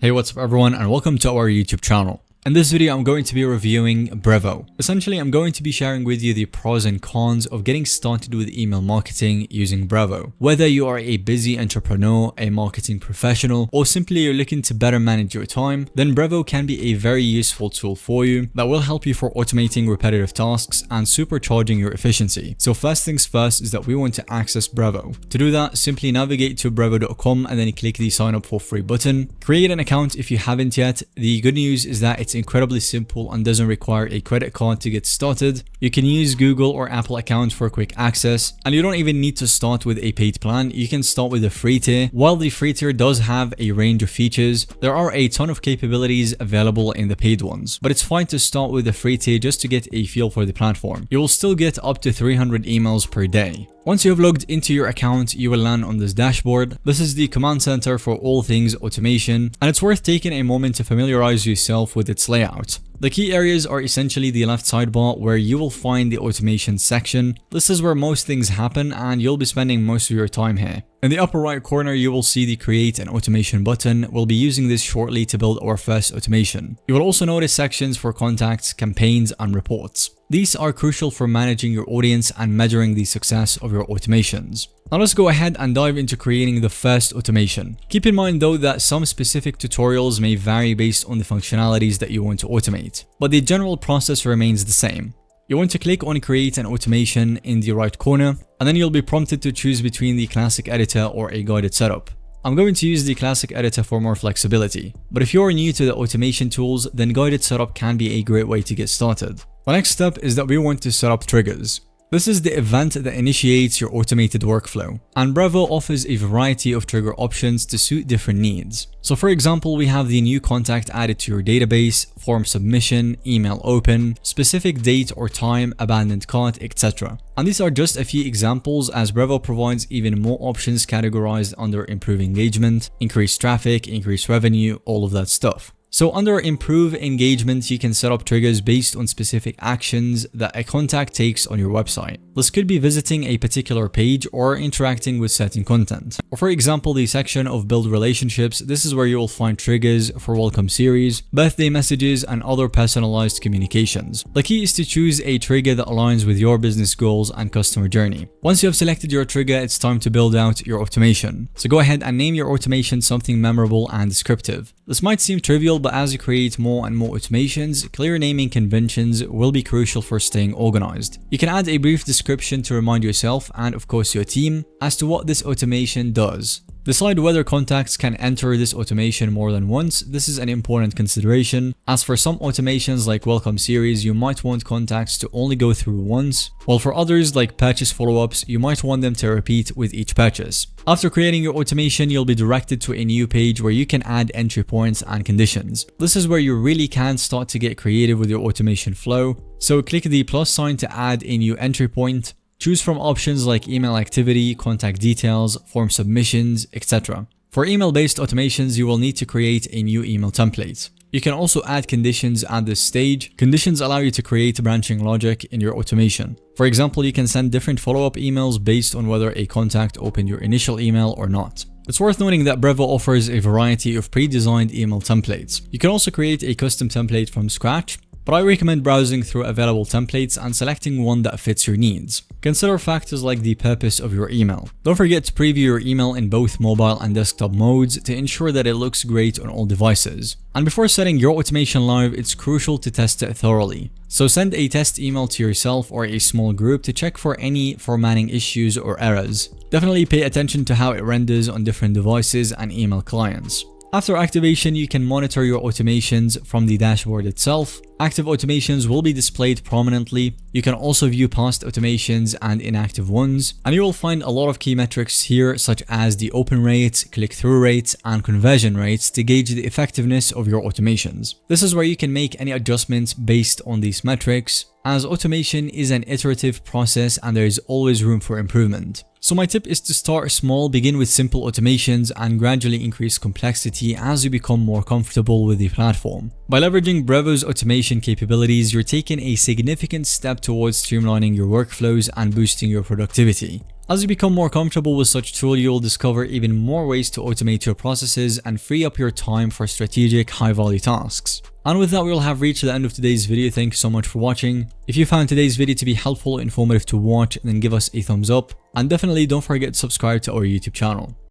Hey, what's up everyone, and welcome to our YouTube channel. In this video, I'm going to be reviewing Brevo. Essentially, I'm going to be sharing with you the pros and cons of getting started with email marketing using Brevo. Whether you are a busy entrepreneur, a marketing professional, or simply you're looking to better manage your time, then Brevo can be a very useful tool for you that will help you for automating repetitive tasks and supercharging your efficiency. So first things first is that we want to access Brevo. To do that, simply navigate to brevo.com and then click the sign up for free button. Create an account if you haven't yet. The good news is that it's incredibly simple and doesn't require a credit card to get started. You can use Google or Apple account for quick access, and you don't even need to start with a paid plan. You can start with a free tier. While the free tier does have a range of features, there are a ton of capabilities available in the paid ones, but it's fine to start with the free tier just to get a feel for the platform. You will still get up to 300 emails per day. Once you have logged into your account, you will land on this dashboard. This is the command center for all things automation, and it's worth taking a moment to familiarize yourself with its layout. The key areas are essentially the left sidebar where you will find the automation section. This is where most things happen and you'll be spending most of your time here. In the upper right corner, you will see the create an automation button. We'll be using this shortly to build our first automation. You will also notice sections for contacts, campaigns, and reports. These are crucial for managing your audience and measuring the success of your automations. Now let's go ahead and dive into creating the first automation. Keep in mind though that some specific tutorials may vary based on the functionalities that you want to automate, but the general process remains the same. You want to click on create an automation in the right corner, and then you'll be prompted to choose between the classic editor or a guided setup. I'm going to use the classic editor for more flexibility, but if you're new to the automation tools, then guided setup can be a great way to get started. The next step is that we want to set up triggers. This is the event that initiates your automated workflow, and Brevo offers a variety of trigger options to suit different needs. So for example, we have the new contact added to your database, form submission, email open, specific date or time, abandoned cart, etc. And these are just a few examples, as Brevo provides even more options categorized under improve engagement, increase traffic, increase revenue, all of that stuff. So under improve engagement, you can set up triggers based on specific actions that a contact takes on your website. This could be visiting a particular page or interacting with certain content. Or for example, the section of build relationships, this is where you will find triggers for welcome series, birthday messages, and other personalized communications. The key is to choose a trigger that aligns with your business goals and customer journey. Once you have selected your trigger, it's time to build out your automation. So go ahead and name your automation something memorable and descriptive. This might seem trivial, but as you create more and more automations, clear naming conventions will be crucial for staying organized. You can add a brief description to remind yourself and of course your team as to what this automation does. Decide whether contacts can enter this automation more than once. This is an important consideration, as for some automations like welcome series, you might want contacts to only go through once, while for others like purchase follow-ups, you might want them to repeat with each purchase. After creating your automation, you'll be directed to a new page where you can add entry points and conditions. This is where you really can start to get creative with your automation flow. So click the plus sign to add a new entry point. Choose from options like email activity, contact details, form submissions, etc. For email-based automations, you will need to create a new email template. You can also add conditions at this stage. Conditions allow you to create branching logic in your automation. For example, you can send different follow-up emails based on whether a contact opened your initial email or not. It's worth noting that Brevo offers a variety of pre-designed email templates. You can also create a custom template from scratch, but I recommend browsing through available templates and selecting one that fits your needs. Consider factors like the purpose of your email. Don't forget to preview your email in both mobile and desktop modes to ensure that it looks great on all devices. And before setting your automation live, it's crucial to test it thoroughly. So send a test email to yourself or a small group to check for any formatting issues or errors. Definitely pay attention to how it renders on different devices and email clients. After activation, you can monitor your automations from the dashboard itself. Active automations will be displayed prominently. You can also view past automations and inactive ones, and you will find a lot of key metrics here, such as the open rates, click-through rates, and conversion rates to gauge the effectiveness of your automations. This is where you can make any adjustments based on these metrics, as automation is an iterative process and there is always room for improvement. So my tip is to start small, begin with simple automations, and gradually increase complexity as you become more comfortable with the platform. By leveraging Brevo's automation capabilities, you're taking a significant step towards streamlining your workflows and boosting your productivity. As you become more comfortable with such tool, you'll discover even more ways to automate your processes and free up your time for strategic, high-value tasks. And with that, we'll have reached the end of today's video. Thank you so much for watching. If you found today's video to be helpful or informative to watch, then give us a thumbs up. And definitely don't forget to subscribe to our YouTube channel.